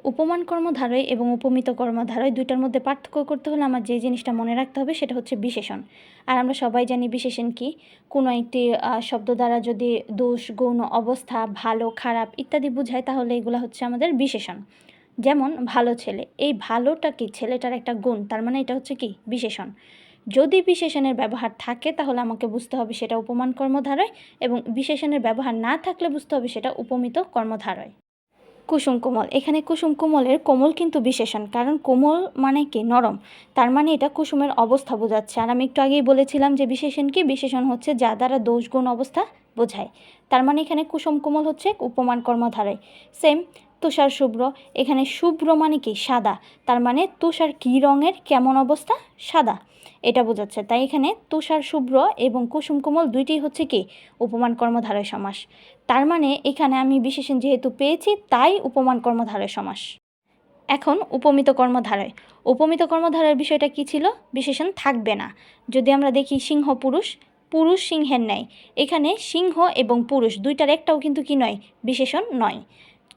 উপমান কর্মধারয় এবং উপমিত কর্মধারয় দুইটার মধ্যে পার্থক্য করতে হলে আমার যে জিনিসটা মনে রাখতে হবে সেটা হচ্ছে বিশেষণ। আর আমরা সবাই জানি বিশেষণ কি, কোনো একটি শব্দ দ্বারা যদি দোষ, গুণ, অবস্থা, ভালো, খারাপ ইত্যাদি বোঝায় তাহলে এগুলো হচ্ছে আমাদের বিশেষণ। যেমন ভালো ছেলে, এই ভালোটা কি ছেলেটার একটা গুণ, তার মানে এটা হচ্ছে কি বিশেষণ। যদি বিশেষণের ব্যবহার থাকে তাহলে আমাকে বুঝতে হবে সেটা উপমান কর্মধারয়, এবং বিশেষণের ব্যবহার না থাকলে বুঝতে হবে সেটা উপমিত কর্মধারয়। কুসুম কোমল, এখানে কুসুম কোমলের কোমল কিন্তু বিশেষণ, কারণ কোমল মানে কি নরম, তার মানে এটা কুসুমের অবস্থা বোঝাচ্ছে। আর আমি একটু আগেই বলেছিলাম যে বিশেষণ কি, বিশেষণ হচ্ছে যা দ্বারা দোষ গুণ অবস্থা বোঝায়। তার মানে এখানে কুসুম কোমল হচ্ছে উপমান কর্মধারয়। সেম তুষার শুভ্র, এখানে শুভ্র মানে কি সাদা, তার মানে তুষার কী রঙের, কেমন অবস্থা, সাদা, এটা বোঝাচ্ছে। তাই এখানে তুষার শুভ্র এবং কুসুম কোমল দুইটি হচ্ছে কি উপমান কর্মধারয় সমাস। তার মানে এখানে আমি বিশেষণ যেহেতু পেয়েছি তাই উপমান কর্মধারয় সমাস। এখন উপমিত কর্মধারয়। উপমিত কর্মধারয়ের বিষয়টা কি ছিল, বিশেষণ থাকবে না। যদি আমরা দেখি সিংহ পুরুষ, পুরুষ সিংহের ন্যায়, এখানে সিংহ এবং পুরুষ দুইটার একটাও কিন্তু কি নয়, বিশেষণ নয়।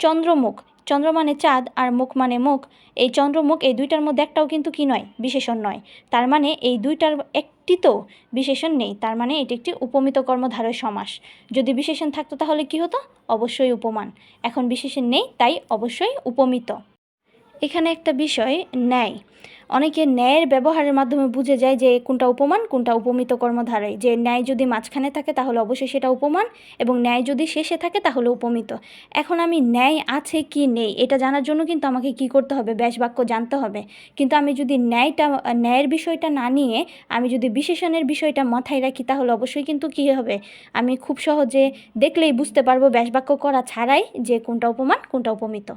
চন্দ্রমুখ, চন্দ্র মানে চাঁদ আর মুখ মানে মুখ, এই চন্দ্রমুখ এই দুইটার মধ্যে একটাও কিন্তু কি নয়, বিশেষণ নয়। তার মানে এই দুইটার একটি তো বিশেষণ নেই, তার মানে এটি একটি উপমিত কর্মধারয় সমাস। যদি বিশেষণ থাকতো তাহলে কি হতো, অবশ্যই উপমান। এখন বিশেষণ নেই তাই অবশ্যই উপমিত। এখানে একটা বিষয় ন্যায়, অনেকে ন্যায়ের ব্যবহারের মাধ্যমে বুঝে যায় যে কোনটা উপমান কোনটা উপমিত কর্মধারয়। যে ন্যায় যদি মাঝখানে থাকে তাহলে অবশ্যই সেটা উপমান, এবং ন্যায় যদি শেষে থাকে তাহলে উপমিত। এখন আমি ন্যায় আছে কি নেই এটা জানার জন্য কিন্তু আমাকে কি করতে হবে, ব্যাস বাক্য জানতে হবে। কিন্তু আমি যদি ন্যায়ের বিষয়টা না নিয়ে আমি যদি বিশেষণের বিষয়টা মাথায় রাখি তাহলে অবশ্যই কিন্তু কী হবে, আমি খুব সহজে দেখলেই বুঝতে পারবো ব্যাস বাক্য করা ছাড়াই যে কোনটা উপমান কোনটা উপমিত।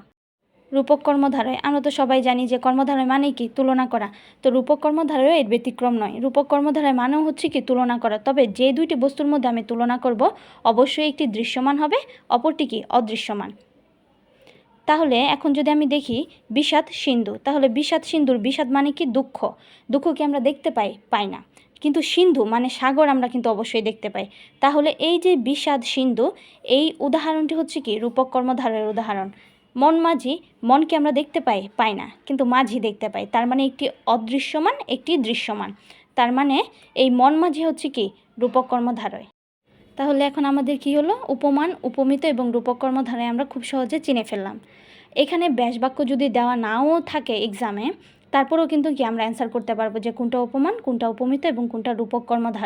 রূপক কর্মধারয়, আমরা তো সবাই জানি যে কর্মধারয় মানে কি, তুলনা করা। তো রূপক কর্মধারয়ও এর ব্যতিক্রম নয়। রূপক কর্মধারয় মানেও হচ্ছে কি তুলনা করা, তবে যে দুইটি বস্তুর মধ্যে আমি তুলনা করব অবশ্যই একটি দৃশ্যমান হবে, অপরটি কি অদৃশ্যমান। তাহলে এখন যদি আমি দেখি বিষাদ সিন্ধু, তাহলে বিষাদ সিন্ধুর, বিষাদ মানে কি দুঃখ, দুঃখ কি আমরা দেখতে পাই না, কিন্তু সিন্ধু মানে সাগর আমরা কিন্তু অবশ্যই দেখতে পাই। তাহলে এই যে বিষাদ সিন্ধু, এই উদাহরণটি হচ্ছে কি রূপক কর্মধারয়ের উদাহরণ। মন মাঝি, মনকে আমরা দেখতে পাই না, কিন্তু মাঝি দেখতে পাই, তার মানে একটি অদৃশ্যমান একটি দৃশ্যমান। তার মানে এই মন মাঝি হচ্ছে কি রূপক কর্মধারয়। তাহলে এখন আমাদের কি হলো, উপমান, উপমিত এবং রূপক কর্মধারয় আমরা খুব সহজে চিনে ফেললাম। এখানে ব্যাস বাক্য যদি দেওয়া নাও থাকে এক্সামে, তারপরেও কিন্তু কি আমরা অ্যান্সার করতে পারবো যে কোনটা উপমান কোনটা উপমিত এবং কোনটা রূপক কর্মধারয়।